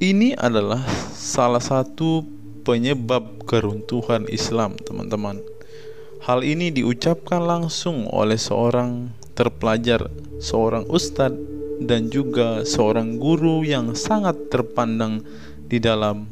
Ini adalah salah satu penyebab keruntuhan Islam, teman-teman. Hal ini diucapkan langsung oleh seorang terpelajar, seorang ustadz, dan juga seorang guru yang sangat terpandang di dalam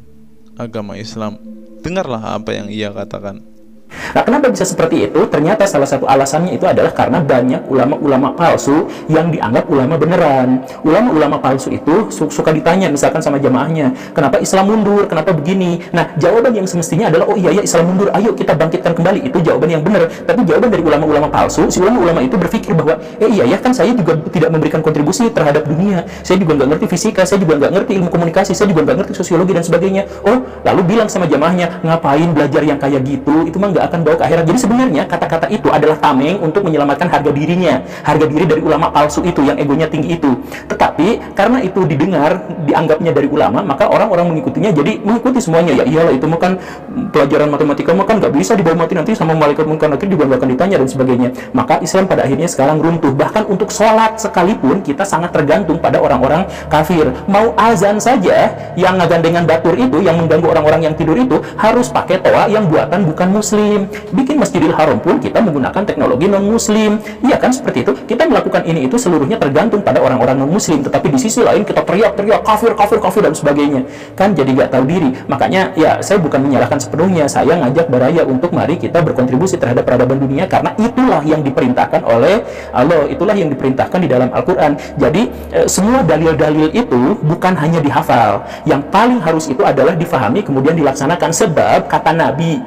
agama Islam. Dengarlah apa yang ia katakan. Nah, kenapa bisa seperti itu? Ternyata salah satu alasannya itu adalah karena banyak ulama-ulama palsu yang dianggap ulama beneran. Ulama-ulama palsu itu suka ditanya misalkan sama jamaahnya, kenapa Islam mundur, kenapa begini? Nah, jawaban yang semestinya adalah, oh iya ya Islam mundur, ayo kita bangkitkan kembali. Itu jawaban yang benar. Tapi jawaban dari ulama-ulama palsu, si ulama-ulama itu berpikir bahwa, iya ya kan saya juga tidak memberikan kontribusi terhadap dunia. Saya juga nggak ngerti fisika, saya juga nggak ngerti ilmu komunikasi, saya juga nggak ngerti sosiologi dan sebagainya. Oh, lalu bilang sama jamaahnya, ngapain belajar yang kayak gitu? Itu mah nggak akan bawa ke akhirat. Jadi sebenarnya kata-kata itu adalah tameng untuk menyelamatkan harga dirinya, harga diri dari ulama palsu itu yang egonya tinggi itu. Tetapi karena itu didengar, dianggapnya dari ulama, maka orang-orang mengikutinya, jadi mengikuti semuanya. Ya iyalah, itu mah kan pelajaran matematika mah kan nggak bisa dibawa mati, nanti sama malaikat munkar nakir juga nggak akan ditanya dan sebagainya. Maka Islam pada akhirnya sekarang runtuh. Bahkan untuk sholat sekalipun kita sangat tergantung pada orang-orang kafir. Mau azan saja yang ngagandengan batur itu, yang mengganggu orang-orang yang tidur itu, harus pakai toa yang buatan bukan muslim. Bikin Masjidil Haram pun kita menggunakan teknologi non-muslim. Iya kan, seperti itu. Kita melakukan ini itu seluruhnya tergantung pada orang-orang non-muslim. Tetapi di sisi lain kita teriak-teriak kafir, kafir, kafir dan sebagainya. Kan jadi gak tahu diri. Makanya ya saya bukan menyalahkan sepenuhnya. Saya ngajak Baraya untuk mari kita berkontribusi terhadap peradaban dunia, karena itulah yang diperintahkan oleh Allah. Itulah yang diperintahkan di dalam Al-Quran. Jadi semua dalil-dalil itu bukan hanya dihafal. Yang paling harus itu adalah difahami kemudian dilaksanakan. Sebab kata Nabi,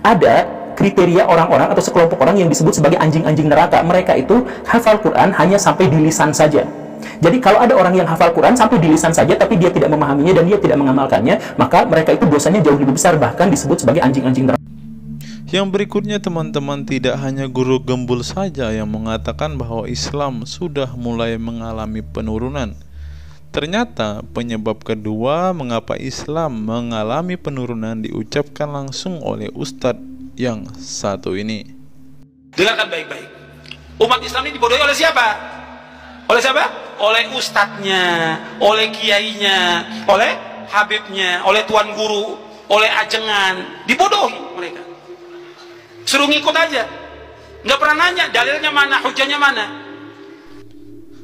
ada kriteria orang-orang atau sekelompok orang yang disebut sebagai anjing-anjing neraka. Mereka itu hafal Quran hanya sampai di lisan saja. Jadi kalau ada orang yang hafal Quran sampai di lisan saja tapi dia tidak memahaminya dan dia tidak mengamalkannya, maka mereka itu dosanya jauh lebih besar, bahkan disebut sebagai anjing-anjing neraka. Yang berikutnya, teman-teman, tidak hanya guru gembul saja yang mengatakan bahwa Islam sudah mulai mengalami penurunan. Ternyata penyebab kedua mengapa Islam mengalami penurunan diucapkan langsung oleh Ustadz yang satu ini. Dengarkan baik-baik. Umat Islam ini dibodohi oleh siapa? Oleh siapa? Oleh ustadznya, oleh kiainya, oleh habibnya, oleh tuan guru, oleh ajengan. Dibodohi mereka. Suruh ngikut aja. Nggak pernah nanya dalilnya mana, hujahnya mana.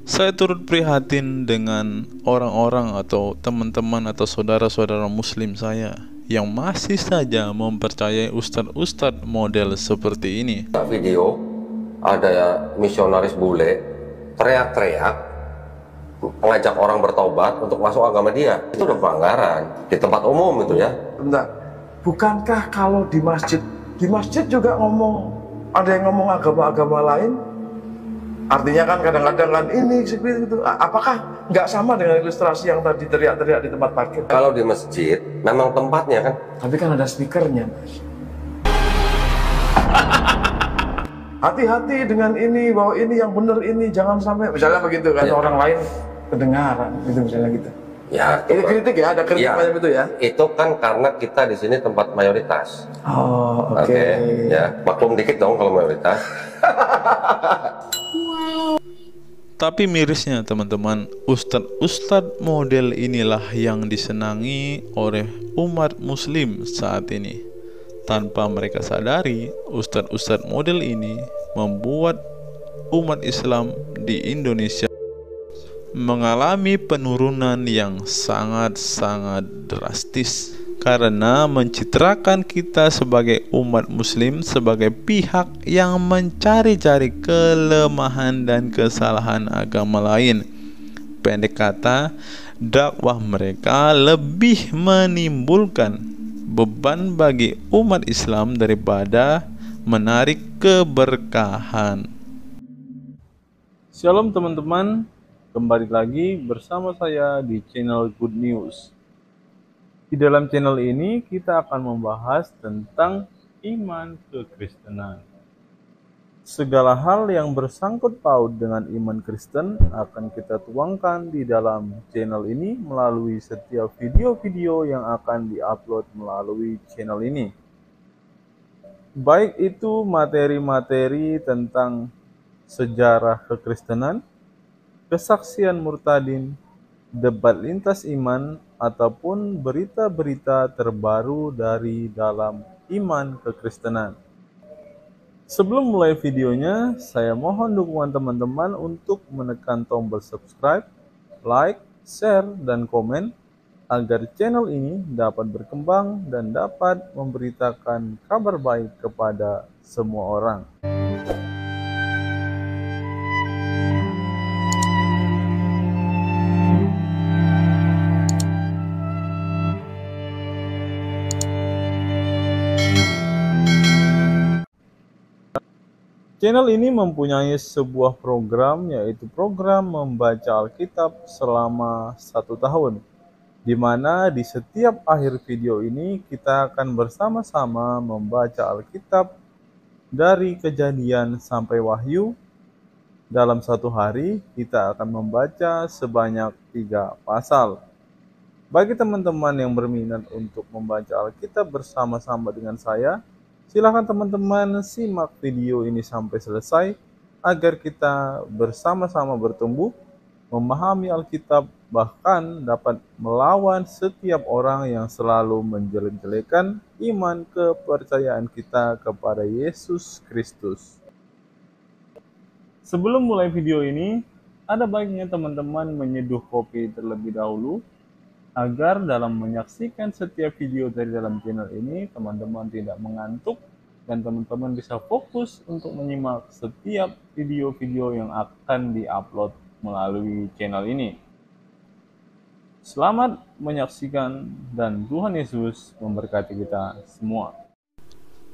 Saya turut prihatin dengan orang-orang atau teman-teman atau saudara-saudara muslim saya yang masih saja mempercayai ustadz-ustadz model seperti ini. Video ada ya misionaris bule teriak-teriak mengajak orang bertobat untuk masuk agama dia. Itu udah pelanggaran di tempat umum itu ya. Bentar, bukankah kalau di masjid juga ngomong, ada yang ngomong agama-agama lain? Artinya kan kadang-kadang kan ini seperti itu. Apakah nggak sama dengan ilustrasi yang tadi teriak-teriak di tempat parkir? Kalau di masjid memang tempatnya kan. Tapi kan ada speakernya. Hati-hati dengan ini, bahwa ini yang benar ini, jangan sampai misalnya begitu kan, orang lain kedengaran gitu misalnya gitu. Ya, ini kritik ya, ada kritik macam itu ya. Itu kan karena kita di sini tempat mayoritas. Oh, oke. Ya, maklum dikit dong kalau mayoritas. Tapi mirisnya, teman-teman, ustadz-ustadz model inilah yang disenangi oleh umat muslim saat ini. Tanpa mereka sadari, ustadz-ustadz model ini membuat umat Islam di Indonesia mengalami penurunan yang sangat-sangat drastis, karena mencitrakan kita sebagai umat muslim sebagai pihak yang mencari-cari kelemahan dan kesalahan agama lain. Pendek kata, dakwah mereka lebih menimbulkan beban bagi umat Islam daripada menarik keberkahan. Shalom teman-teman, kembali lagi bersama saya di channel Good News. Di dalam channel ini kita akan membahas tentang iman kekristenan. Segala hal yang bersangkut paut dengan iman Kristen akan kita tuangkan di dalam channel ini melalui setiap video-video yang akan diupload melalui channel ini. Baik itu materi-materi tentang sejarah kekristenan, kesaksian murtadin, debat lintas iman, ataupun berita-berita terbaru dari dalam iman kekristenan. Sebelum mulai videonya, saya mohon dukungan teman-teman untuk menekan tombol subscribe, like, share, dan komen agar channel ini dapat berkembang dan dapat memberitakan kabar baik kepada semua orang. Channel ini mempunyai sebuah program, yaitu program membaca Alkitab selama 1 tahun, di mana di setiap akhir video ini kita akan bersama-sama membaca Alkitab dari Kejadian sampai Wahyu. Dalam 1 hari kita akan membaca sebanyak 3 pasal. Bagi teman-teman yang berminat untuk membaca Alkitab bersama-sama dengan saya, silakan teman-teman simak video ini sampai selesai agar kita bersama-sama bertumbuh, memahami Alkitab, bahkan dapat melawan setiap orang yang selalu menjelek-jelekan iman kepercayaan kita kepada Yesus Kristus. Sebelum mulai video ini, ada baiknya teman-teman menyeduh kopi terlebih dahulu, agar dalam menyaksikan setiap video dari dalam channel ini, teman-teman tidak mengantuk dan teman-teman bisa fokus untuk menyimak setiap video-video yang akan diupload melalui channel ini. Selamat menyaksikan dan Tuhan Yesus memberkati kita semua.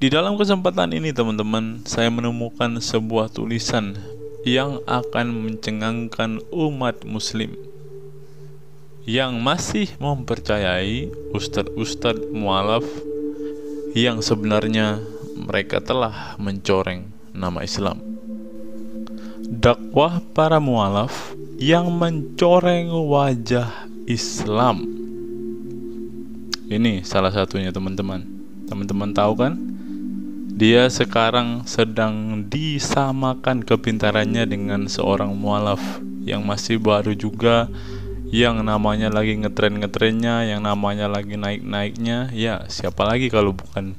Di dalam kesempatan ini teman-teman, saya menemukan sebuah tulisan yang akan mencengangkan umat muslim yang masih mempercayai ustadz-ustadz mualaf yang sebenarnya mereka telah mencoreng nama Islam. Dakwah para mualaf yang mencoreng wajah Islam. Ini salah satunya teman-teman. Teman-teman tahu kan? Dia sekarang sedang disamakan kepintarannya dengan seorang mualaf yang masih baru juga, yang namanya lagi ngetren-ngetrennya, yang namanya lagi naik-naiknya. Ya, siapa lagi kalau bukan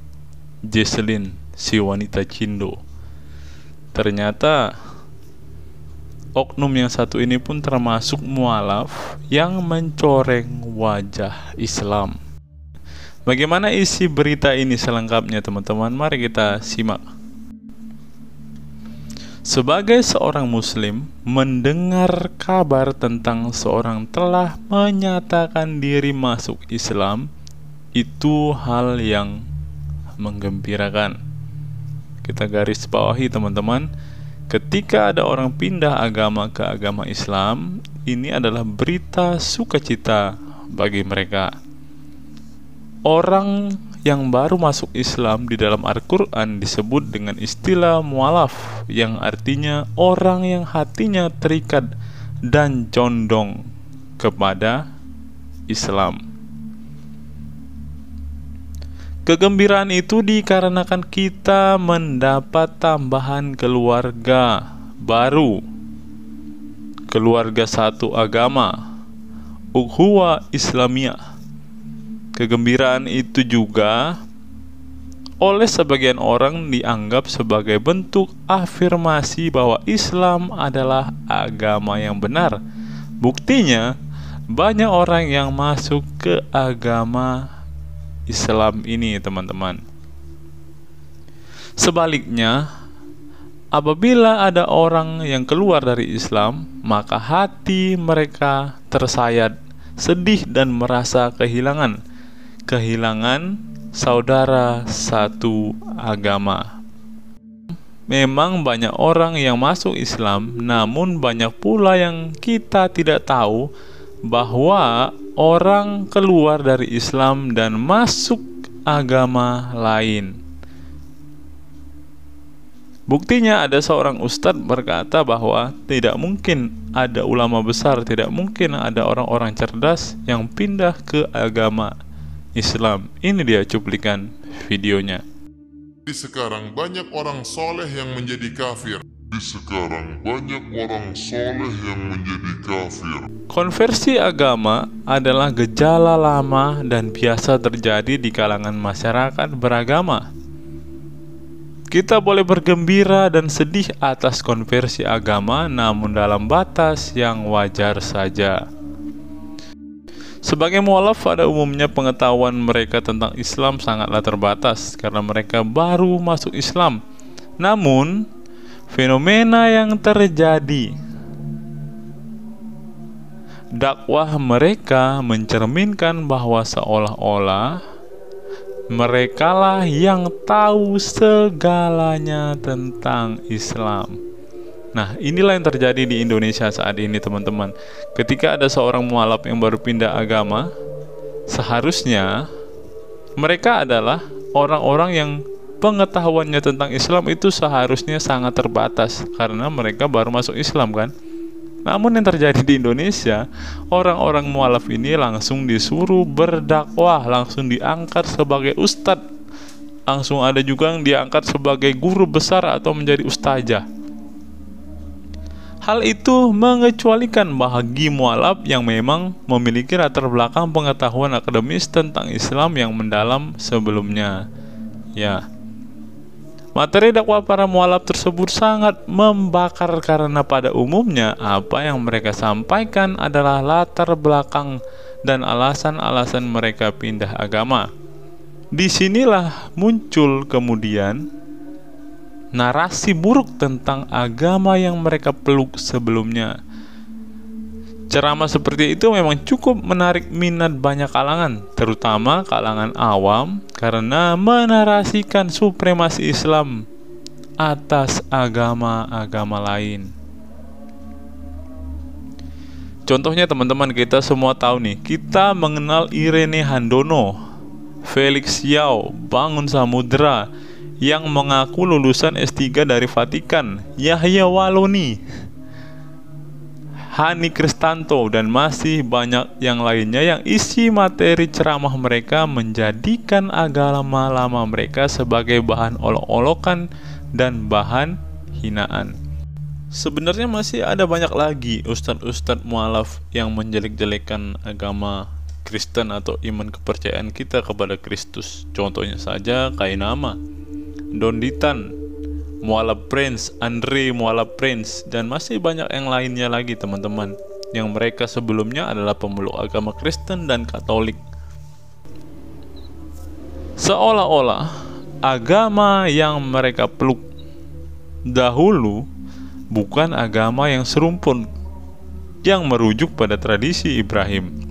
Jesselyn, si wanita Cindo. Ternyata oknum yang satu ini pun termasuk mualaf yang mencoreng wajah Islam. Bagaimana isi berita ini selengkapnya teman-teman? Mari kita simak. Sebagai seorang muslim, mendengar kabar tentang seorang telah menyatakan diri masuk Islam itu hal yang menggembirakan. Kita garis bawahi teman-teman, ketika ada orang pindah agama ke agama Islam, ini adalah berita sukacita bagi mereka. Orang yang baru masuk Islam di dalam Al-Quran disebut dengan istilah mualaf, yang artinya orang yang hatinya terikat dan condong kepada Islam. Kegembiraan itu dikarenakan kita mendapat tambahan keluarga baru, keluarga satu agama, ukhuwah Islamiyah. Kegembiraan itu juga oleh sebagian orang dianggap sebagai bentuk afirmasi bahwa Islam adalah agama yang benar. Buktinya, banyak orang yang masuk ke agama Islam ini, teman-teman. Sebaliknya, apabila ada orang yang keluar dari Islam, maka hati mereka tersayat, sedih dan merasa kehilangan saudara satu agama. Memang banyak orang yang masuk Islam, namun banyak pula yang kita tidak tahu bahwa orang keluar dari Islam dan masuk agama lain. Buktinya ada seorang ustadz berkata bahwa tidak mungkin ada ulama besar, tidak mungkin ada orang-orang cerdas yang pindah ke agama Islam. Ini dia cuplikan videonya. Sekarang banyak orang soleh yang menjadi kafir. Sekarang banyak orang soleh yang menjadi kafir. Konversi agama adalah gejala lama dan biasa terjadi di kalangan masyarakat beragama. Kita boleh bergembira dan sedih atas konversi agama, namun dalam batas yang wajar saja. Sebagai mualaf, pada umumnya pengetahuan mereka tentang Islam sangatlah terbatas karena mereka baru masuk Islam. Namun, fenomena yang terjadi, dakwah mereka mencerminkan bahwa seolah-olah merekalah yang tahu segalanya tentang Islam. Nah, inilah yang terjadi di Indonesia saat ini, teman-teman. Ketika ada seorang mualaf yang baru pindah agama, seharusnya mereka adalah orang-orang yang pengetahuannya tentang Islam itu seharusnya sangat terbatas karena mereka baru masuk Islam, kan? Namun yang terjadi di Indonesia, orang-orang mualaf ini langsung disuruh berdakwah, langsung diangkat sebagai ustadz, langsung ada juga yang diangkat sebagai guru besar atau menjadi ustazah. Hal itu mengecualikan bagi mualaf yang memang memiliki latar belakang pengetahuan akademis tentang Islam yang mendalam sebelumnya. Ya, materi dakwah para mualaf tersebut sangat membakar karena pada umumnya apa yang mereka sampaikan adalah latar belakang dan alasan-alasan mereka pindah agama. Disinilah muncul kemudian narasi buruk tentang agama yang mereka peluk sebelumnya. Ceramah seperti itu memang cukup menarik minat banyak kalangan, terutama kalangan awam, karena menarasikan supremasi Islam atas agama-agama lain. Contohnya, teman-teman, kita semua tahu nih, kita mengenal Irene Handono, Felix Yao, Bangun Samudra, yang mengaku lulusan S3 dari Vatikan, Yahya Waloni, Hani Kristanto, dan masih banyak yang lainnya yang isi materi ceramah mereka menjadikan agama lama mereka sebagai bahan olok-olokan dan bahan hinaan. Sebenarnya masih ada banyak lagi ustadz-ustadz mualaf yang menjelek-jelekan agama Kristen atau iman kepercayaan kita kepada Kristus. Contohnya saja Kainama, Donditan, Mualaf Prince, Andre Mualaf Prince, dan masih banyak yang lainnya lagi, teman-teman, yang mereka sebelumnya adalah pemeluk agama Kristen dan Katolik. Seolah-olah agama yang mereka peluk dahulu bukan agama yang serumpun, yang merujuk pada tradisi Ibrahim.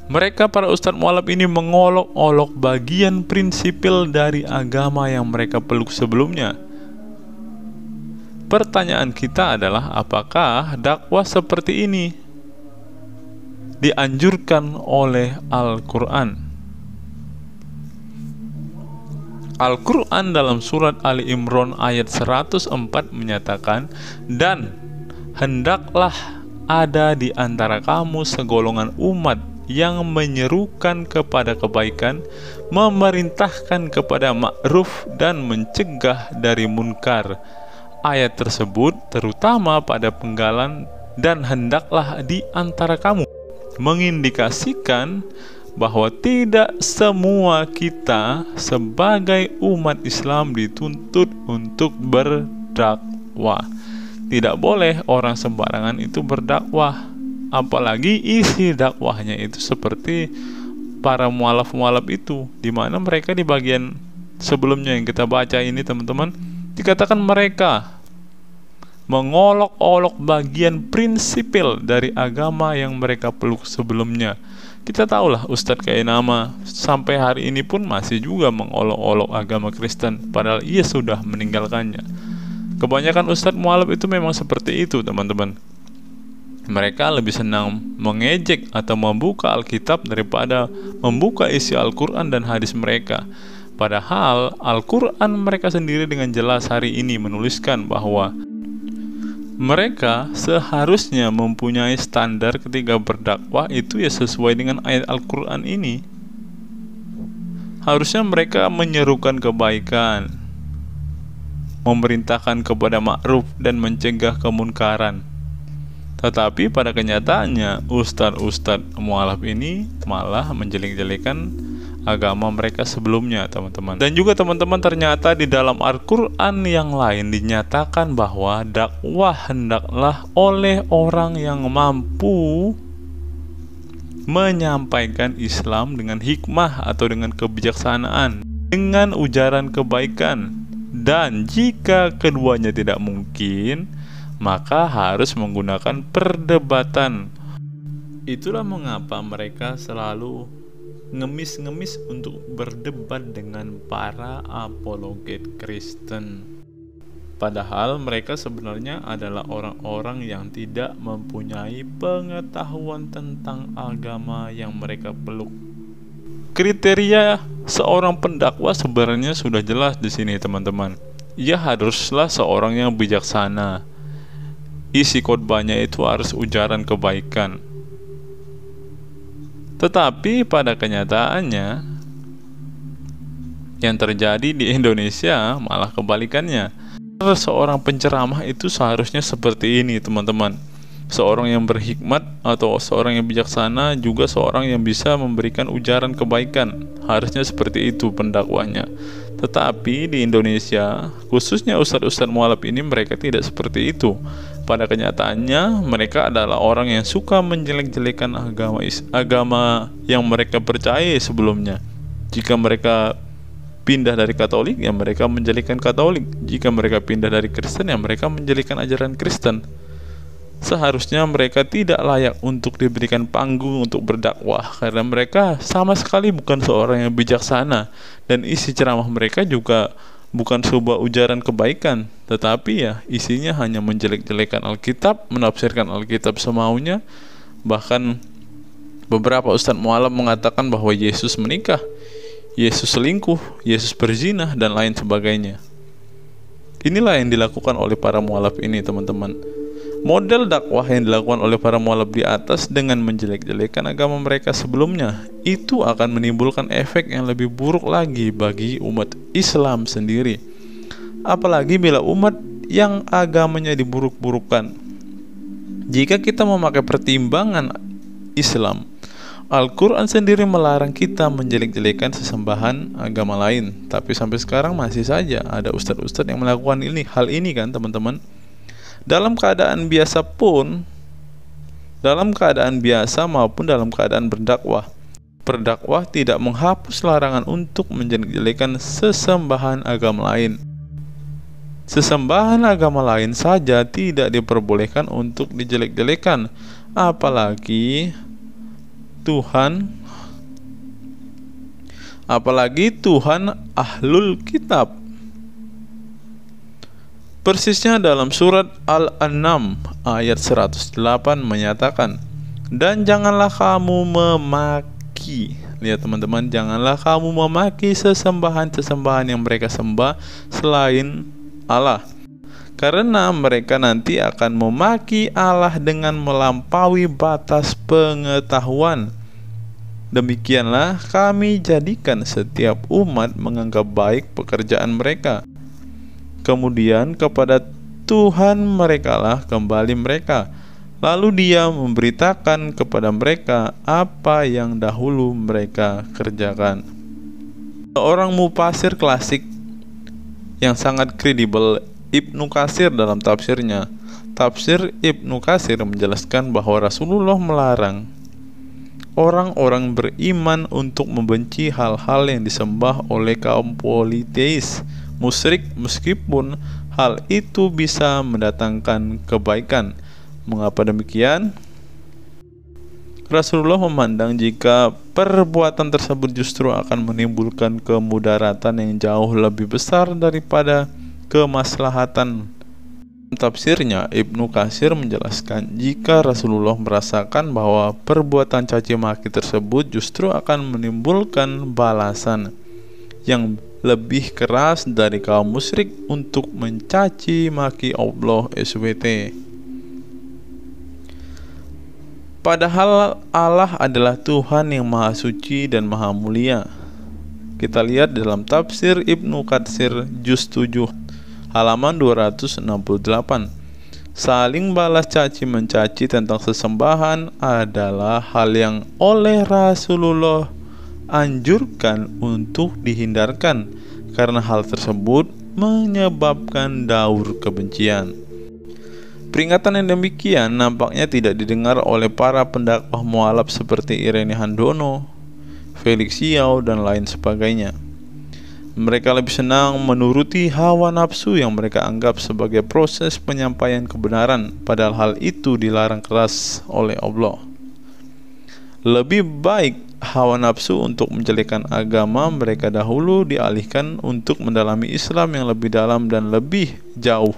Mereka, para ustadz mualaf ini, mengolok-olok bagian prinsipil dari agama yang mereka peluk sebelumnya. Pertanyaan kita adalah, apakah dakwah seperti ini dianjurkan oleh Al-Quran? Al-Quran dalam surat Ali Imran ayat 104 menyatakan, "Dan hendaklah ada di antara kamu segolongan umat yang menyerukan kepada kebaikan, memerintahkan kepada ma'ruf, dan mencegah dari munkar." Ayat tersebut terutama pada penggalan "dan hendaklah di antara kamu" mengindikasikan bahwa tidak semua kita sebagai umat Islam dituntut untuk berdakwah. Tidak boleh orang sembarangan itu berdakwah, apalagi isi dakwahnya itu seperti para mualaf-mualaf itu, di mana mereka di bagian sebelumnya yang kita baca ini, teman-teman, dikatakan mereka mengolok-olok bagian prinsipil dari agama yang mereka peluk sebelumnya. Kita tahulah Ustadz Kainama sampai hari ini pun masih juga mengolok-olok agama Kristen, padahal ia sudah meninggalkannya. Kebanyakan Ustadz mualaf itu memang seperti itu, teman-teman. Mereka lebih senang mengejek atau membuka Alkitab daripada membuka isi Al-Quran dan hadis mereka. Padahal Al-Quran mereka sendiri dengan jelas hari ini menuliskan bahwa mereka seharusnya mempunyai standar ketika berdakwah itu ya sesuai dengan ayat Al-Quran ini. Harusnya mereka menyerukan kebaikan, memerintahkan kepada ma'ruf, dan mencegah kemunkaran. Tetapi pada kenyataannya ustadz-ustadz mualaf ini malah menjelek-jelekan agama mereka sebelumnya, teman-teman. Dan juga teman-teman, ternyata di dalam Al-Quran yang lain dinyatakan bahwa dakwah hendaklah oleh orang yang mampu menyampaikan Islam dengan hikmah atau dengan kebijaksanaan, dengan ujaran kebaikan. Dan jika keduanya tidak mungkin, maka harus menggunakan perdebatan. Itulah mengapa mereka selalu ngemis-ngemis untuk berdebat dengan para apologet Kristen. Padahal mereka sebenarnya adalah orang-orang yang tidak mempunyai pengetahuan tentang agama yang mereka peluk. Kriteria seorang pendakwah sebenarnya sudah jelas di sini, teman-teman. Ia haruslah seorang yang bijaksana. Isi khotbahnya itu harus ujaran kebaikan. Tetapi pada kenyataannya yang terjadi di Indonesia malah kebalikannya. Seorang penceramah itu seharusnya seperti ini, teman-teman. Seorang yang berhikmat atau seorang yang bijaksana, juga seorang yang bisa memberikan ujaran kebaikan. Harusnya seperti itu pendakwahnya. Tetapi di Indonesia, khususnya ustadz-ustadz mualaf ini, mereka tidak seperti itu. Pada kenyataannya mereka adalah orang yang suka menjelek-jelekan agama yang mereka percaya sebelumnya. Jika mereka pindah dari Katolik, ya mereka menjelekan Katolik. Jika mereka pindah dari Kristen, ya mereka menjelekan ajaran Kristen. Seharusnya mereka tidak layak untuk diberikan panggung untuk berdakwah, karena mereka sama sekali bukan seorang yang bijaksana. Dan isi ceramah mereka juga bukan sebuah ujaran kebaikan, tetapi ya isinya hanya menjelek-jelekan Alkitab, menafsirkan Alkitab semaunya. Bahkan beberapa ustadz mualaf mengatakan bahwa Yesus menikah, Yesus selingkuh, Yesus berzina, dan lain sebagainya. Inilah yang dilakukan oleh para mualaf ini, teman-teman. Model dakwah yang dilakukan oleh para mualaf di atas dengan menjelek-jelekan agama mereka sebelumnya, itu akan menimbulkan efek yang lebih buruk lagi bagi umat Islam sendiri. Apalagi bila umat yang agamanya diburuk-burukkan. Jika kita memakai pertimbangan Islam, Al-Quran sendiri melarang kita menjelek-jelekan sesembahan agama lain. Tapi sampai sekarang masih saja ada ustadz-ustadz yang melakukan hal ini kan, teman-teman. Dalam keadaan biasa pun, dalam keadaan biasa maupun dalam keadaan berdakwah, berdakwah tidak menghapus larangan untuk menjelek-jelekan sesembahan agama lain. Sesembahan agama lain saja tidak diperbolehkan untuk dijelek-jelekan, apalagi Tuhan Ahlul Kitab. Persisnya dalam surat Al-An'am ayat 108 menyatakan, dan janganlah kamu memaki, lihat teman-teman, janganlah kamu memaki sesembahan-sesembahan yang mereka sembah selain Allah, karena mereka nanti akan memaki Allah dengan melampaui batas pengetahuan. Demikianlah kami jadikan setiap umat menganggap baik pekerjaan mereka. Kemudian kepada Tuhan merekalah kembali mereka. Lalu Dia memberitakan kepada mereka apa yang dahulu mereka kerjakan. Seorang mufasir klasik yang sangat kredibel, Ibnu Katsir, dalam tafsirnya, tafsir Ibnu Katsir menjelaskan bahwa Rasulullah melarang orang-orang beriman untuk membenci hal-hal yang disembah oleh kaum politeis, musyrik, meskipun hal itu bisa mendatangkan kebaikan. Mengapa demikian? Rasulullah memandang jika perbuatan tersebut justru akan menimbulkan kemudaratan yang jauh lebih besar daripada kemaslahatan. Tafsirnya, Ibnu Katsir menjelaskan jika Rasulullah merasakan bahwa perbuatan caci maki tersebut justru akan menimbulkan balasan yang lebih keras dari kaum musyrik untuk mencaci maki Allah SWT. Padahal Allah adalah Tuhan yang Maha Suci dan Maha Mulia. Kita lihat dalam tafsir Ibnu Katsir juz 7 halaman 268. Saling balas caci mencaci tentang sesembahan adalah hal yang oleh Rasulullah anjurkan untuk dihindarkan, karena hal tersebut menyebabkan daur kebencian. Peringatan yang demikian nampaknya tidak didengar oleh para pendakwah mualaf seperti Irene Handono, Felix Yao, dan lain sebagainya. Mereka lebih senang menuruti hawa nafsu yang mereka anggap sebagai proses penyampaian kebenaran, padahal hal itu dilarang keras oleh Allah. Lebih baik hawa nafsu untuk menjelekkan agama mereka dahulu dialihkan untuk mendalami Islam yang lebih dalam dan lebih jauh,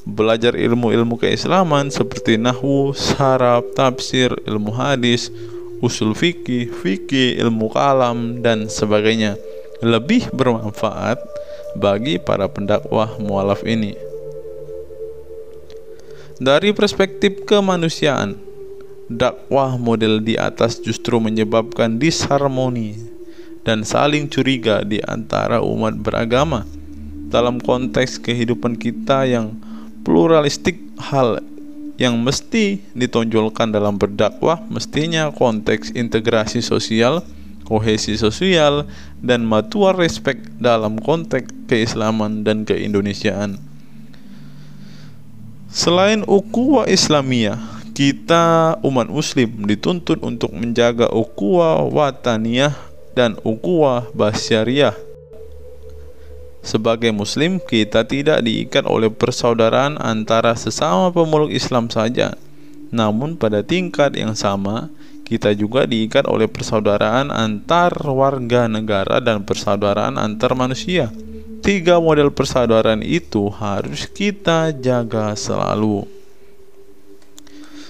belajar ilmu-ilmu keislaman seperti nahwu, saraf, tafsir, ilmu hadis, usul fikih, ilmu kalam, dan sebagainya, lebih bermanfaat bagi para pendakwah mualaf ini. Dari perspektif kemanusiaan, dakwah model di atas justru menyebabkan disharmoni dan saling curiga di antara umat beragama. Dalam konteks kehidupan kita yang pluralistik, hal yang mesti ditonjolkan dalam berdakwah mestinya konteks integrasi sosial, kohesi sosial, dan mutual respect dalam konteks keislaman dan keindonesiaan. Selain ukhuwah Islamiyah, kita umat muslim dituntut untuk menjaga ukhuwah wataniyah dan ukhuwah basyariah. Sebagai muslim, kita tidak diikat oleh persaudaraan antara sesama pemeluk Islam saja, namun pada tingkat yang sama kita juga diikat oleh persaudaraan antar warga negara dan persaudaraan antar manusia. 3 model persaudaraan itu harus kita jaga selalu.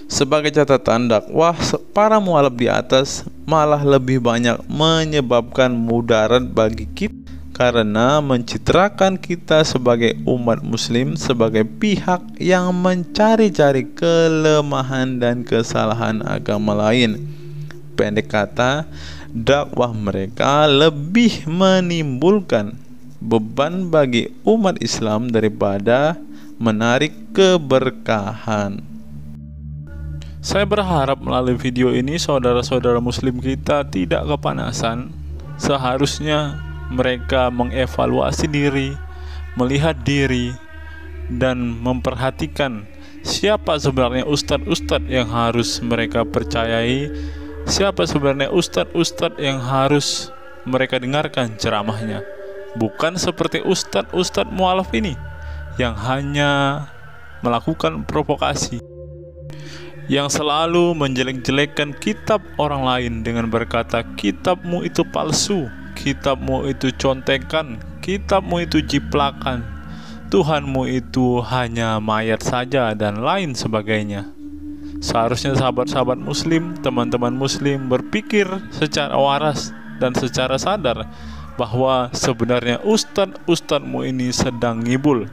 Sebagai catatan, dakwah para mualaf di atas malah lebih banyak menyebabkan mudarat bagi kita, karena mencitrakan kita sebagai umat muslim sebagai pihak yang mencari-cari kelemahan dan kesalahan agama lain. Pendek kata, dakwah mereka lebih menimbulkan beban bagi umat Islam daripada menarik keberkahan. Saya berharap melalui video ini saudara-saudara muslim kita tidak kepanasan. Seharusnya mereka mengevaluasi diri, melihat diri, dan memperhatikan siapa sebenarnya ustadz-ustadz yang harus mereka percayai, siapa sebenarnya ustadz-ustadz yang harus mereka dengarkan ceramahnya. Bukan seperti ustadz-ustadz mualaf ini yang hanya melakukan provokasi, yang selalu menjelek-jelekkan kitab orang lain dengan berkata kitabmu itu palsu, kitabmu itu contekan, kitabmu itu jiplakan, Tuhanmu itu hanya mayat saja, dan lain sebagainya. Seharusnya sahabat-sahabat muslim, teman-teman muslim berpikir secara waras dan secara sadar bahwa sebenarnya ustadz-ustadzmu ini sedang ngibul.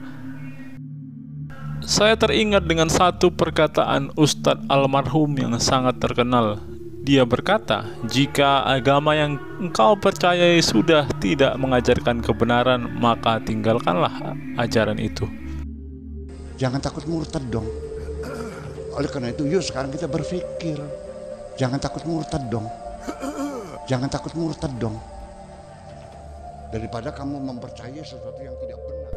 Saya teringat dengan satu perkataan Ustadz almarhum yang sangat terkenal. Dia berkata, jika agama yang engkau percayai sudah tidak mengajarkan kebenaran, maka tinggalkanlah ajaran itu. Jangan takut murtad dong. Oleh karena itu, yuk sekarang kita berpikir, jangan takut murtad dong. Jangan takut murtad dong. Daripada kamu mempercayai sesuatu yang tidak benar.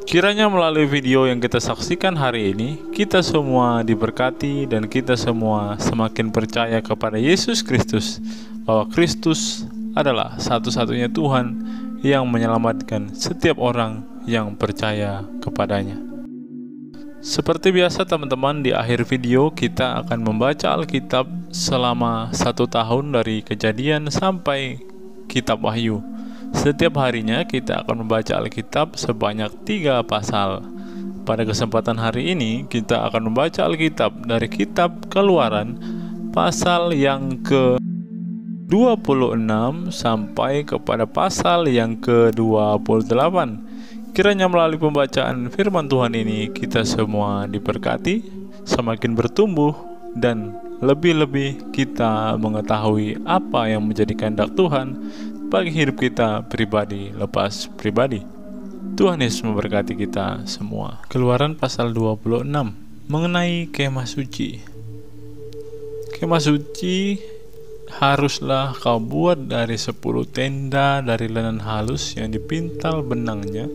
Kiranya melalui video yang kita saksikan hari ini, kita semua diberkati dan kita semua semakin percaya kepada Yesus Kristus, bahwa Kristus adalah satu-satunya Tuhan yang menyelamatkan setiap orang yang percaya kepadanya. Seperti biasa teman-teman, di akhir video kita akan membaca Alkitab selama 1 tahun dari Kejadian sampai Kitab Wahyu. Setiap harinya kita akan membaca Alkitab sebanyak 3 pasal. Pada kesempatan hari ini kita akan membaca Alkitab dari Kitab Keluaran pasal yang ke-26 sampai kepada pasal yang ke-28. Kiranya melalui pembacaan firman Tuhan ini kita semua diberkati, semakin bertumbuh, dan lebih-lebih kita mengetahui apa yang menjadi kehendak Tuhan bagi hidup kita pribadi lepas pribadi. Tuhan Yesus memberkati kita semua. Keluaran pasal 26 mengenai kemah suci. Kemah suci haruslah kau buat dari 10 tenda dari linen halus yang dipintal benangnya,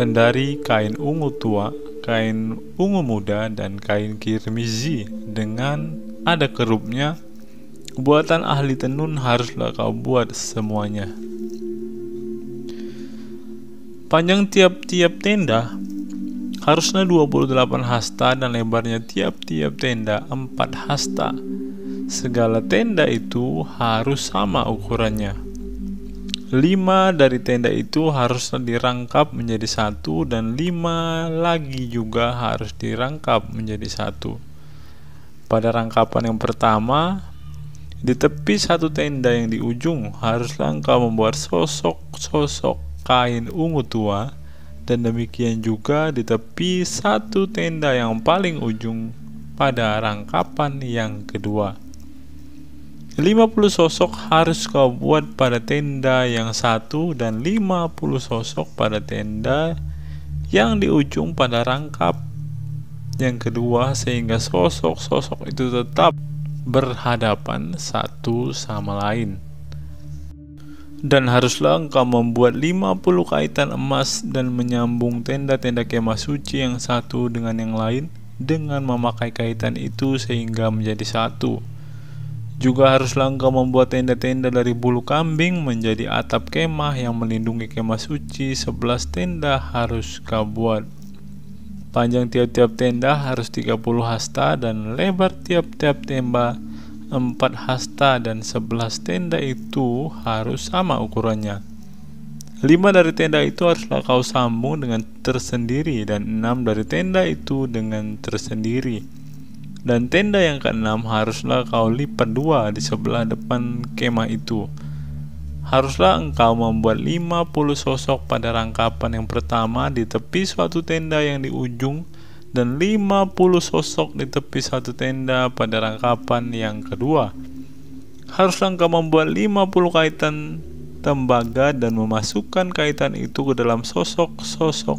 dan dari kain ungu tua, kain ungu muda, dan kain kirmizi dengan ada kerupnya. Buatan ahli tenun haruslah kau buat semuanya. Panjang tiap-tiap tenda harusnya 28 hasta dan lebarnya tiap-tiap tenda 4 hasta. Segala tenda itu harus sama ukurannya. 5 dari tenda itu harusnya dirangkap menjadi satu, dan 5 lagi juga harus dirangkap menjadi satu. Pada rangkapan yang pertama, di tepi satu tenda yang di ujung haruslah engkau membuat sosok-sosok kain ungu tua, dan demikian juga di tepi satu tenda yang paling ujung pada rangkapan yang kedua. 50 sosok harus kau buat pada tenda yang satu, dan 50 sosok pada tenda yang di ujung pada rangkap yang kedua, sehingga sosok-sosok itu tetap berhadapan satu sama lain. Dan haruslah engkau membuat 50 kaitan emas dan menyambung tenda-tenda kemah suci yang satu dengan yang lain dengan memakai kaitan itu sehingga menjadi satu. Juga haruslah engkau membuat tenda-tenda dari bulu kambing menjadi atap kemah yang melindungi kemah suci. 11 tenda harus kau buat. Panjang tiap-tiap tenda harus 30 hasta dan lebar tiap-tiap tenda 4 hasta, dan 11 tenda itu harus sama ukurannya. 5 dari tenda itu haruslah kau sambung dengan tersendiri, dan 6 dari tenda itu dengan tersendiri. Dan tenda yang ke-6 haruslah kau lipat 2 di sebelah depan kemah itu. Haruslah engkau membuat 50 sosok pada rangkapan yang pertama di tepi suatu tenda yang di ujung, dan 50 sosok di tepi satu tenda pada rangkapan yang kedua. Haruslah engkau membuat 50 kaitan tembaga dan memasukkan kaitan itu ke dalam sosok-sosok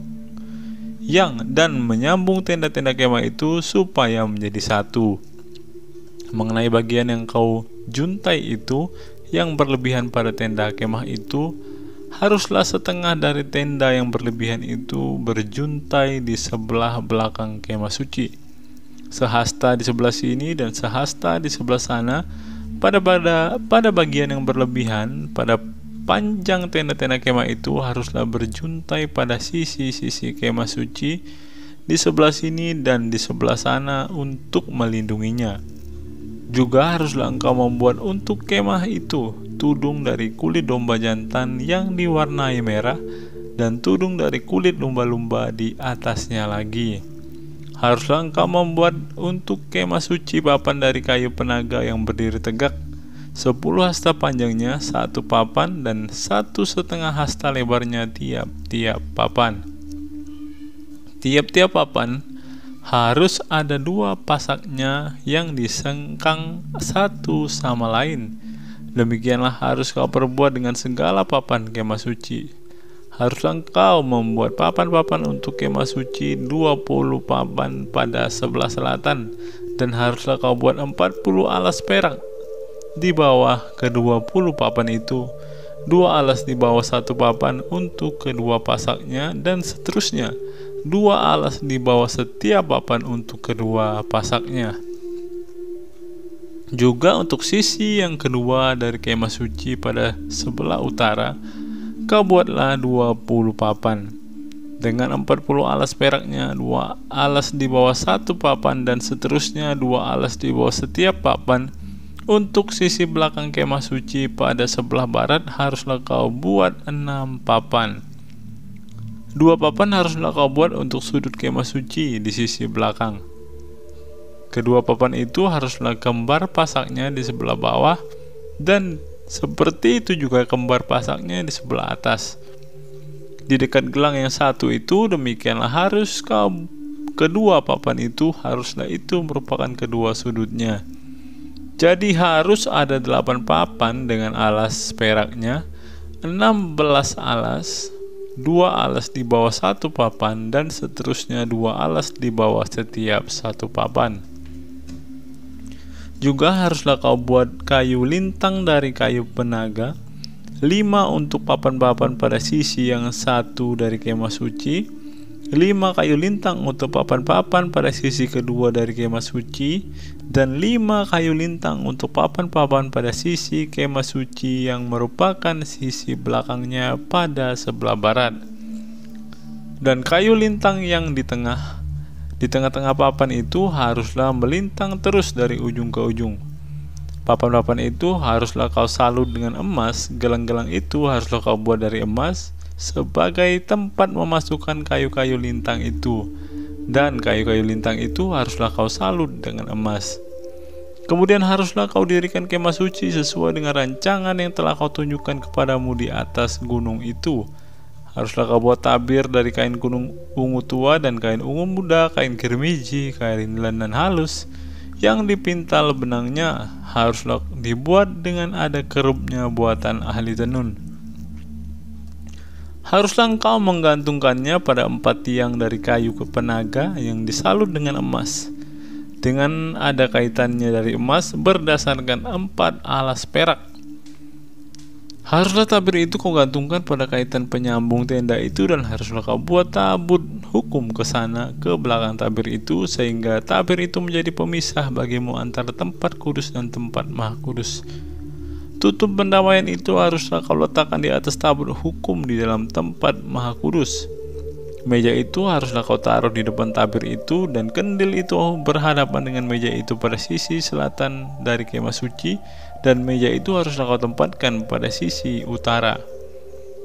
yang dan menyambung tenda-tenda kemah itu supaya menjadi satu. Mengenai bagian yang kau juntai itu yang berlebihan pada tenda kemah itu, haruslah setengah dari tenda yang berlebihan itu berjuntai di sebelah belakang kemah suci, sehasta di sebelah sini dan sehasta di sebelah sana. Pada bagian yang berlebihan pada panjang tenda-tenda kemah itu haruslah berjuntai pada sisi-sisi kemah suci di sebelah sini dan di sebelah sana untuk melindunginya. Juga haruslah engkau membuat untuk kemah itu tudung dari kulit domba jantan yang diwarnai merah, dan tudung dari kulit lumba-lumba di atasnya lagi. Haruslah engkau membuat untuk kemah suci papan dari kayu penaga yang berdiri tegak, 10 hasta panjangnya 1 papan, dan 1,5 hasta lebarnya tiap-tiap papan. Tiap-tiap papan harus ada 2 pasaknya yang disengkang satu sama lain. Demikianlah harus kau perbuat dengan segala papan kemah suci. Haruslah engkau membuat papan-papan untuk kemah suci 20 papan pada sebelah selatan, dan haruslah kau buat 40 alas perak di bawah ke-20 papan itu, 2 alas di bawah 1 papan untuk kedua pasaknya, dan seterusnya 2 alas di bawah setiap papan untuk kedua pasaknya. Juga untuk sisi yang kedua dari kemah suci pada sebelah utara, kau buatlah 20 papan dengan 40 alas peraknya, 2 alas di bawah 1 papan, dan seterusnya 2 alas di bawah setiap papan. Untuk sisi belakang kemah suci pada sebelah barat haruslah kau buat 6 papan. 2 papan haruslah kau buat untuk sudut kemah suci di sisi belakang. Kedua papan itu haruslah kembar pasaknya di sebelah bawah, dan seperti itu juga kembar pasaknya di sebelah atas. Di dekat gelang yang satu itu demikianlah harus kau kedua papan itu, haruslah itu merupakan kedua sudutnya. Jadi harus ada 8 papan dengan alas peraknya, 16 alas 2 alas di bawah satu papan, dan seterusnya 2 alas di bawah setiap satu papan. Juga haruslah kau buat kayu lintang dari kayu penaga, 5 untuk papan-papan pada sisi yang satu dari kemah suci, 5 kayu lintang untuk papan-papan pada sisi kedua dari kemah suci, dan 5 kayu lintang untuk papan-papan pada sisi kemah suci yang merupakan sisi belakangnya pada sebelah barat. Dan kayu lintang yang di tengah-tengah papan itu haruslah melintang terus dari ujung ke ujung. Papan-papan itu haruslah kau salut dengan emas, gelang-gelang itu haruslah kau buat dari emas sebagai tempat memasukkan kayu-kayu lintang itu, dan kayu-kayu lintang itu haruslah kau salut dengan emas. Kemudian haruslah kau dirikan kemah suci sesuai dengan rancangan yang telah kau tunjukkan kepadamu di atas gunung itu. Haruslah kau buat tabir dari kain ungu tua dan kain ungu muda, kain kirmiji, kain lenan halus yang dipintal benangnya haruslah dibuat dengan ada kerupnya buatan ahli tenun. Haruslah engkau menggantungkannya pada 4 tiang dari kayu penaga yang disalut dengan emas, dengan ada kaitannya dari emas berdasarkan 4 alas perak. Haruslah tabir itu kau gantungkan pada kaitan penyambung tenda itu, dan haruslah kau buat tabut hukum ke sana ke belakang tabir itu, sehingga tabir itu menjadi pemisah bagimu antara tempat kudus dan tempat maha kudus. Tutup pendamaian itu haruslah kau letakkan di atas tabut hukum di dalam tempat maha kudus. Meja itu haruslah kau taruh di depan tabir itu, dan kendil itu berhadapan dengan meja itu pada sisi selatan dari kemah suci, dan meja itu haruslah kau tempatkan pada sisi utara.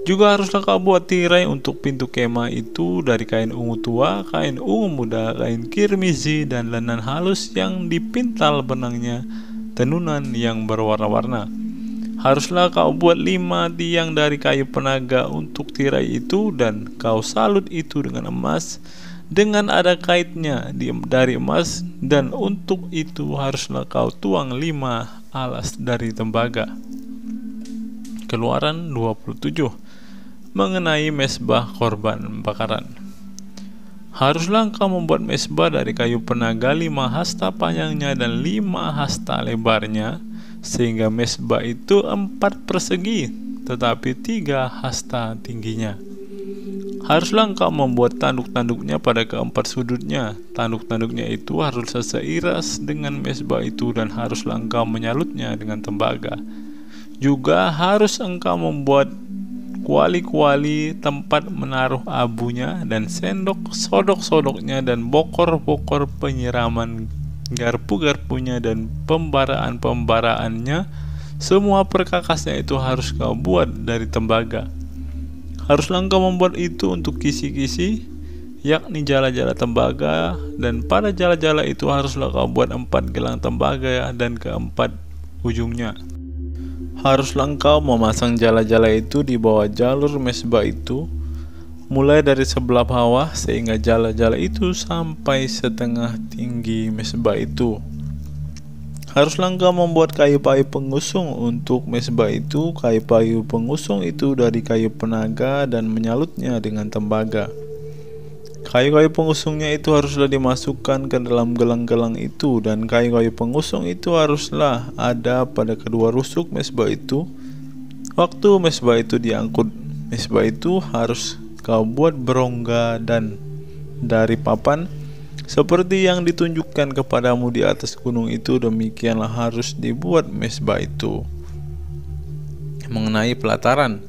Juga haruslah kau buat tirai untuk pintu kemah itu dari kain ungu tua, kain ungu muda, kain kirmizi, dan lenan halus yang dipintal benangnya tenunan yang berwarna-warna. Haruslah kau buat 5 tiang dari kayu penaga untuk tirai itu, dan kau salut itu dengan emas, dengan ada kaitnya dari emas, dan untuk itu haruslah kau tuang 5 alas dari tembaga. Keluaran 27. Mengenai mezbah korban bakaran. Haruslah engkau membuat mezbah dari kayu penaga 5 hasta panjangnya dan 5 hasta lebarnya, sehingga mezbah itu 4 persegi, tetapi 3 hasta tingginya. Haruslah engkau membuat tanduk-tanduknya pada keempat sudutnya. Tanduk-tanduknya itu harus seiras dengan mezbah itu, dan haruslah engkau menyalutnya dengan tembaga. Juga harus engkau membuat kuali-kuali tempat menaruh abunya, dan sodok-sodoknya, dan bokor-bokor penyiraman garpu-garpunya, dan pembaraan-pembaraannya. Semua perkakasnya itu harus kau buat dari tembaga. Haruslah engkau membuat itu untuk kisi-kisi, yakni jala-jala tembaga, dan pada jala-jala itu haruslah kau buat 4 gelang tembaga dan keempat ujungnya. Haruslah engkau memasang jala-jala itu di bawah jalur mezbah itu, mulai dari sebelah bawah sehingga jala-jala itu sampai setengah tinggi mezbah itu. Haruslah engkau membuat kayu-kayu pengusung untuk mezbah itu. Kayu-kayu pengusung itu dari kayu penaga dan menyalutnya dengan tembaga. Kayu-kayu pengusungnya itu haruslah dimasukkan ke dalam gelang-gelang itu, dan kayu-kayu pengusung itu haruslah ada pada kedua rusuk mezbah itu. Waktu mezbah itu diangkut, mezbah itu harus kau buat berongga dan dari papan seperti yang ditunjukkan kepadamu di atas gunung itu. Demikianlah harus dibuat mezbah itu. Mengenai pelataran,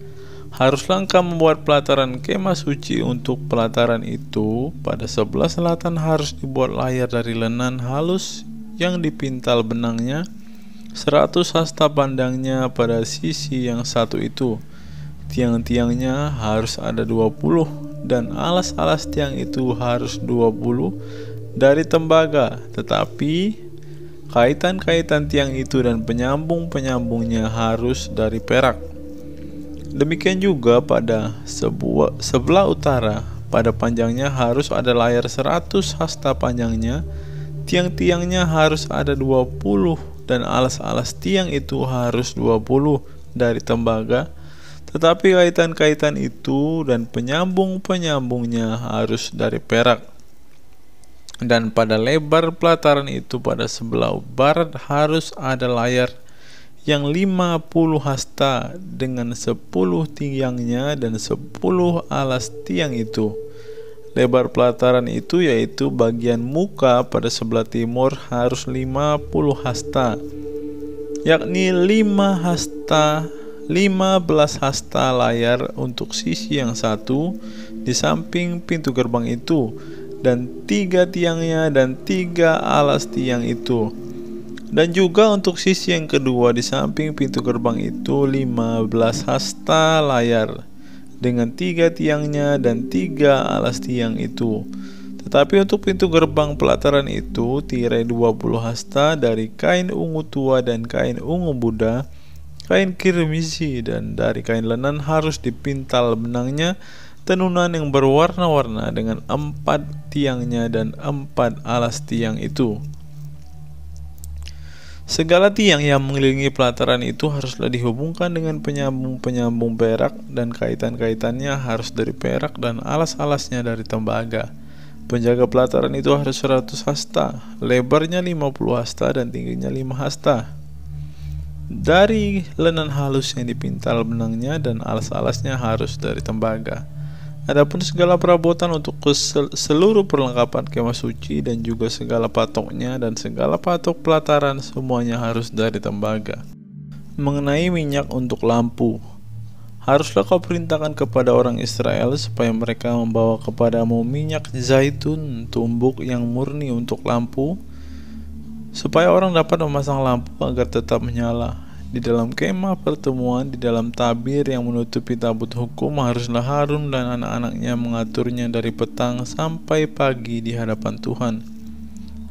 haruslah engkau membuat pelataran kemah suci. Untuk pelataran itu pada sebelah selatan harus dibuat layar dari lenan halus yang dipintal benangnya, 100 hasta pandangnya pada sisi yang satu itu. Tiang-tiangnya harus ada 20, dan alas-alas tiang itu harus 20 dari tembaga, tetapi kaitan-kaitan tiang itu dan penyambung-penyambungnya harus dari perak. Demikian juga pada sebelah utara, pada panjangnya harus ada layar 100 hasta panjangnya. Tiang-tiangnya harus ada 20, dan alas-alas tiang itu harus 20 dari tembaga, Tetapi kaitan-kaitan itu dan penyambung-penyambungnya harus dari perak. Dan pada lebar pelataran itu pada sebelah barat harus ada layar yang 50 hasta dengan 10 tiangnya dan 10 alas tiang itu. Lebar pelataran itu yaitu bagian muka pada sebelah timur harus 50 hasta, yakni 15 hasta layar untuk sisi yang satu di samping pintu gerbang itu, dan 3 tiangnya dan 3 alas tiang itu. Dan juga untuk sisi yang kedua di samping pintu gerbang itu 15 hasta layar dengan 3 tiangnya dan 3 alas tiang itu. Tetapi untuk pintu gerbang pelataran itu tirai 20 hasta dari kain ungu tua dan kain ungu muda, kain kirmizi dan dari kain lenan harus dipintal benangnya tenunan yang berwarna-warna dengan 4 tiangnya dan 4 alas tiang itu. Segala tiang yang mengelilingi pelataran itu haruslah dihubungkan dengan penyambung-penyambung perak, dan kaitan-kaitannya harus dari perak dan alas-alasnya dari tembaga. Penjaga pelataran itu harus 100 hasta, lebarnya 50 hasta dan tingginya 5 hasta. Dari lenan halus yang dipintal benangnya dan alas-alasnya harus dari tembaga. Adapun segala perabotan untuk seluruh perlengkapan kemah suci dan juga segala patoknya dan segala patok pelataran semuanya harus dari tembaga. Mengenai minyak untuk lampu, haruslah kau perintahkan kepada orang Israel supaya mereka membawa kepadamu minyak zaitun tumbuk yang murni untuk lampu, supaya orang dapat memasang lampu agar tetap menyala. Di dalam kemah pertemuan, di dalam tabir yang menutupi tabut hukum, haruslah Harun dan anak-anaknya mengaturnya dari petang sampai pagi di hadapan Tuhan.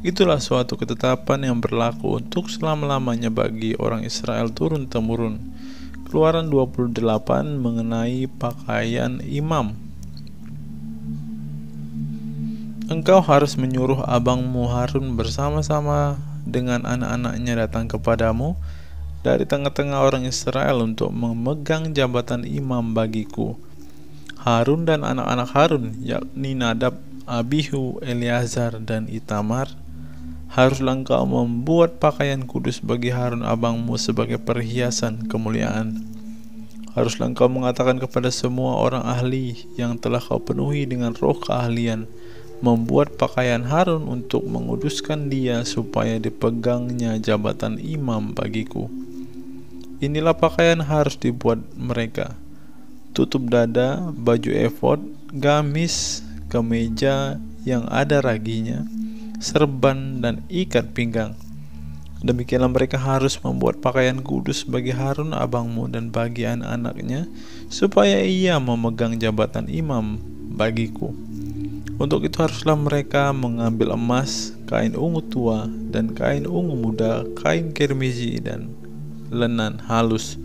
Itulah suatu ketetapan yang berlaku untuk selama-lamanya bagi orang Israel turun-temurun. Keluaran 28 mengenai pakaian imam. Engkau harus menyuruh abangmu Harun bersama-sama dengan anak-anaknya datang kepadamu dari tengah-tengah orang Israel untuk memegang jabatan imam bagiku. Harun dan anak-anak Harun, yakni Nadab, Abihu, Eleazar, dan Itamar, haruslah engkau membuat pakaian kudus bagi Harun abangmu sebagai perhiasan kemuliaan. Haruslah engkau mengatakan kepada semua orang ahli yang telah kau penuhi dengan roh keahlian, membuat pakaian Harun untuk menguduskan dia supaya dipegangnya jabatan imam bagiku. Inilah pakaian harus dibuat mereka: tutup dada, baju efod, gamis, kemeja yang ada raginya, serban, dan ikat pinggang. Demikianlah mereka harus membuat pakaian kudus bagi Harun abangmu dan bagi anak-anaknya, supaya ia memegang jabatan imam bagiku. Untuk itu haruslah mereka mengambil emas, kain ungu tua, dan kain ungu muda, kain kirmizi, dan lenan halus.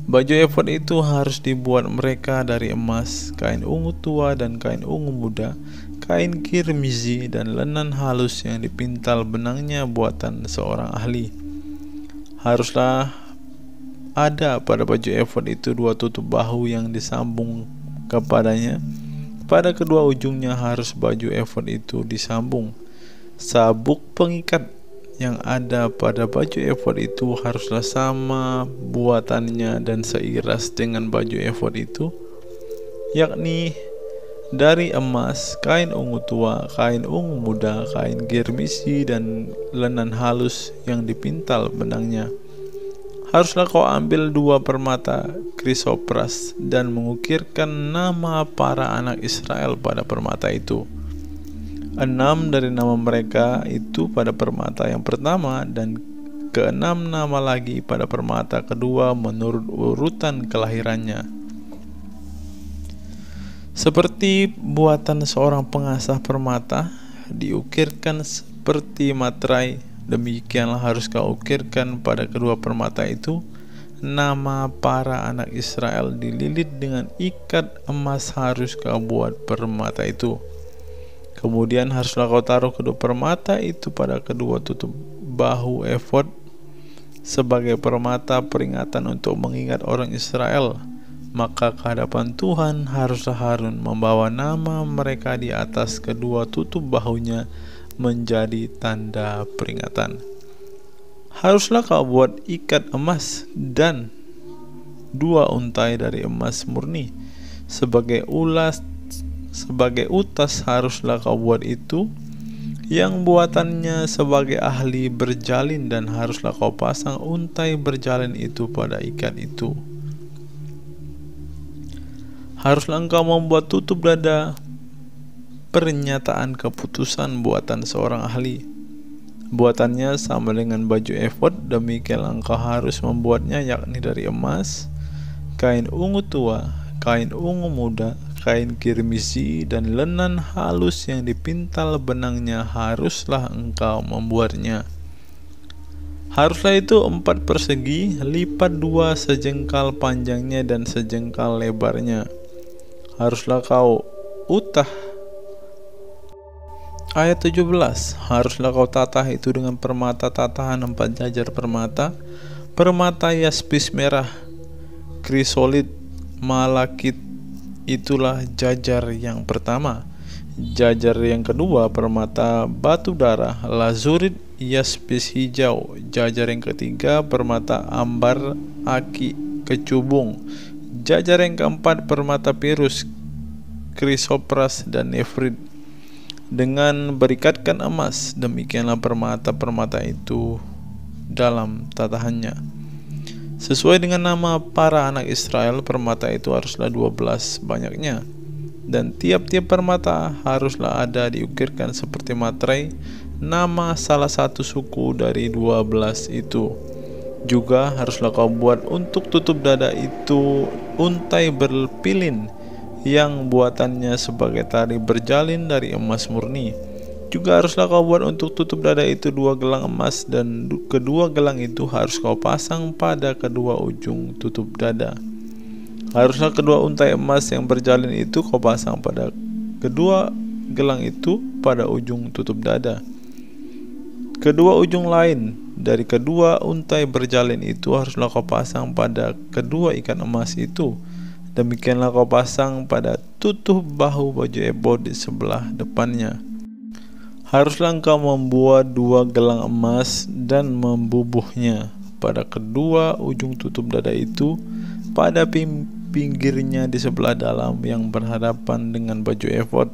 Baju efod itu harus dibuat mereka dari emas, kain ungu tua, dan kain ungu muda, kain kirmizi, dan lenan halus yang dipintal benangnya buatan seorang ahli. Haruslah ada pada baju efod itu 2 tutup bahu yang disambung kepadanya. Pada kedua ujungnya harus baju efod itu disambung. Sabuk pengikat yang ada pada baju efod itu haruslah sama buatannya dan seiras dengan baju efod itu, yakni dari emas, kain ungu tua, kain ungu muda, kain kirmisi, dan lenan halus yang dipintal benangnya. Haruslah kau ambil 2 permata krisopras dan mengukirkan nama para anak Israel pada permata itu. 6 dari nama mereka itu pada permata yang pertama, dan ke-6 nama lagi pada permata kedua menurut urutan kelahirannya. Seperti buatan seorang pengasah permata, diukirkan seperti materai, demikianlah harus kau ukirkan pada kedua permata itu nama para anak Israel dililit dengan ikat emas harus kau buat permata itu. Kemudian haruslah kau taruh kedua permata itu pada kedua tutup bahu efod sebagai permata peringatan untuk mengingat orang Israel, maka ke hadapan Tuhan haruslah Harun membawa nama mereka di atas kedua tutup bahunya menjadi tanda peringatan. Haruslah kau buat ikat emas dan 2 untai dari emas murni sebagai utas haruslah kau buat itu, yang buatannya sebagai ahli berjalin, dan haruslah kau pasang untai berjalin itu pada ikat itu. Haruslah engkau membuat tutup dada pernyataan keputusan buatan seorang ahli. Buatannya sama dengan baju efod, demikian engkau harus membuatnya, yakni dari emas, kain ungu tua, kain ungu muda, kain kirmisi, dan lenan halus yang dipintal benangnya haruslah engkau membuatnya. Haruslah itu 4 persegi, lipat 2 sejengkal panjangnya dan sejengkal lebarnya. Haruslah kau utah. Ayat 17, haruslah kau tatah itu dengan permata tatahan 4 jajar permata yaspis merah, krisolit, malakit. Itulah jajar yang pertama. Jajar yang kedua permata batu darah, lazurit, yaspis hijau. Jajar yang ketiga permata ambar, aki, kecubung. Jajar yang keempat permata pirus, krisopras, dan nefrit dengan berikatkan emas. Demikianlah permata-permata itu dalam tatahannya. Sesuai dengan nama para anak Israel, permata itu haruslah 12 banyaknya, dan tiap-tiap permata haruslah ada diukirkan seperti materai nama salah satu suku dari 12 itu. Juga haruslah kau buat untuk tutup dada itu untai berpilin yang buatannya sebagai tali berjalin dari emas murni. Juga haruslah kau buat untuk tutup dada itu 2 gelang emas, dan kedua gelang itu harus kau pasang pada kedua ujung tutup dada. Haruslah kedua untai emas yang berjalin itu kau pasang pada kedua gelang itu pada ujung tutup dada. Kedua ujung lain dari kedua untai berjalin itu haruslah kau pasang pada kedua ikat emas itu. Demikianlah kau pasang pada tutup bahu baju efod di sebelah depannya. Haruslah engkau membuat 2 gelang emas dan membubuhnya pada kedua ujung tutup dada itu, pada pinggirnya di sebelah dalam yang berhadapan dengan baju efod.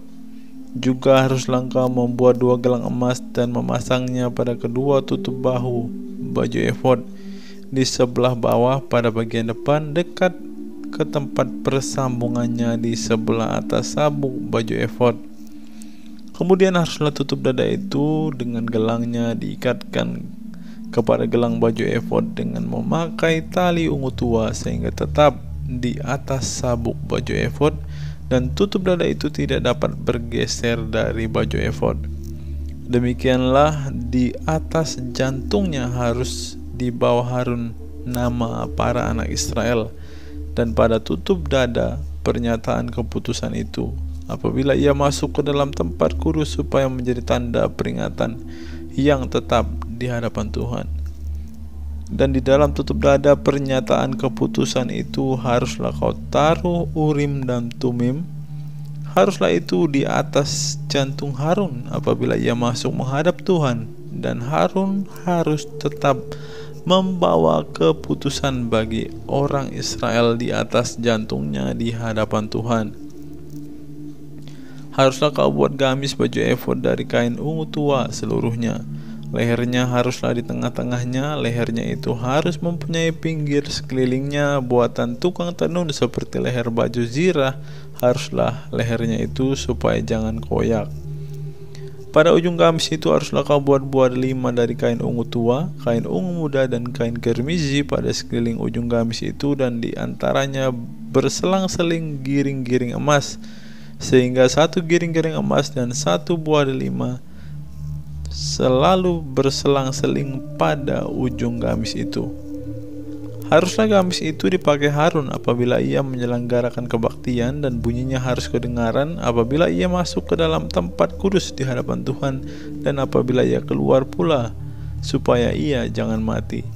Juga haruslah engkau membuat 2 gelang emas dan memasangnya pada kedua tutup bahu baju efod di sebelah bawah pada bagian depan dekat ke tempat persambungannya di sebelah atas sabuk baju efod. Kemudian haruslah tutup dada itu dengan gelangnya diikatkan kepada gelang baju efod dengan memakai tali ungu tua sehingga tetap di atas sabuk baju efod, dan tutup dada itu tidak dapat bergeser dari baju efod. Demikianlah di atas jantungnya harus dibawa Harun nama para anak Israel, dan pada tutup dada pernyataan keputusan itu apabila ia masuk ke dalam tempat kudus supaya menjadi tanda peringatan yang tetap di hadapan Tuhan. Dan di dalam tutup dada pernyataan keputusan itu haruslah kau taruh Urim dan Tumim. Haruslah itu di atas jantung Harun apabila ia masuk menghadap Tuhan, dan Harun harus tetap membawa keputusan bagi orang Israel di atas jantungnya di hadapan Tuhan. Haruslah kau buat gamis baju efod dari kain ungu tua seluruhnya. Lehernya haruslah di tengah-tengahnya. Lehernya itu harus mempunyai pinggir sekelilingnya buatan tukang tenun seperti leher baju zirah. Haruslah lehernya itu supaya jangan koyak. Pada ujung gamis itu haruslah kau buat 5 dari kain ungu tua, kain ungu muda, dan kain kirmizi pada sekeliling ujung gamis itu, dan di antaranya berselang-seling giring-giring emas, sehingga 1 giring-giring emas dan 1 buah delima selalu berselang-seling pada ujung gamis itu. Haruslah gamis itu dipakai Harun apabila ia menyelenggarakan kebaktian, dan bunyinya harus kedengaran apabila ia masuk ke dalam tempat kudus di hadapan Tuhan, dan apabila ia keluar pula, supaya ia jangan mati.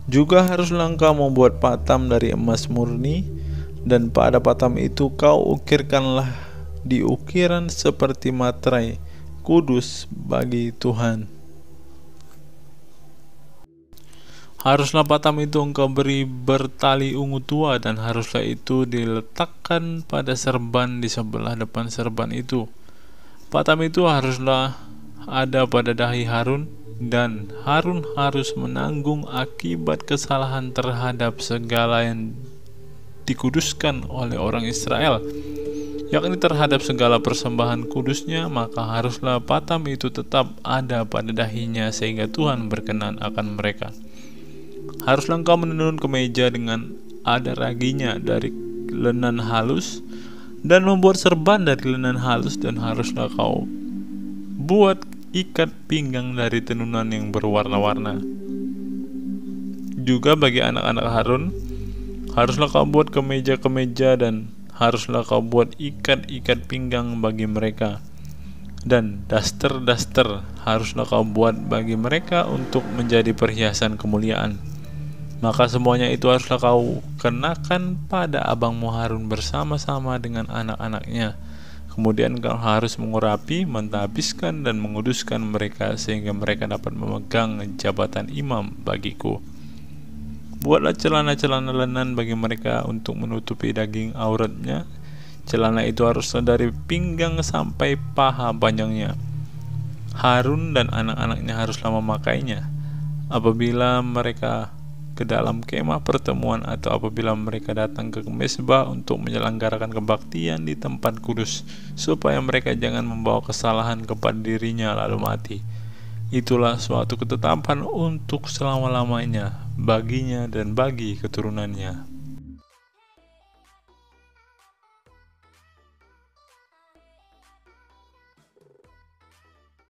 Juga haruslah engkau membuat patam dari emas murni, dan pada patam itu kau ukirkanlah di ukiran seperti materai, kudus bagi Tuhan. Haruslah patam itu engkau beri bertali ungu tua, dan haruslah itu diletakkan pada serban di sebelah depan serban itu. Patam itu haruslah ada pada dahi Harun, dan Harun harus menanggung akibat kesalahan terhadap segala yang dikuduskan oleh orang Israel, yakni terhadap segala persembahan kudusnya. Maka haruslah patam itu tetap ada pada dahinya sehingga Tuhan berkenan akan mereka. Haruslah engkau menenun kemeja dengan ada raginya dari lenan halus, dan membuat serban dari lenan halus, dan haruslah kau buat ikat pinggang dari tenunan yang berwarna-warna. Juga bagi anak-anak Harun, haruslah kau buat kemeja-kemeja, dan haruslah kau buat ikat-ikat pinggang bagi mereka. Dan daster-daster haruslah kau buat bagi mereka untuk menjadi perhiasan kemuliaan. Maka semuanya itu haruslah kau kenakan pada abangmu Harun bersama-sama dengan anak-anaknya. Kemudian kau harus mengurapi, mentahbiskan, dan menguduskan mereka sehingga mereka dapat memegang jabatan imam bagiku. Buatlah celana-celana lenan bagi mereka untuk menutupi daging auratnya. Celana itu haruslah dari pinggang sampai paha panjangnya. Harun dan anak-anaknya haruslah memakainya apabila mereka ke dalam kemah pertemuan, atau apabila mereka datang ke mezbah untuk menyelenggarakan kebaktian di tempat kudus, supaya mereka jangan membawa kesalahan kepada dirinya lalu mati. Itulah suatu ketetapan untuk selama-lamanya baginya dan bagi keturunannya.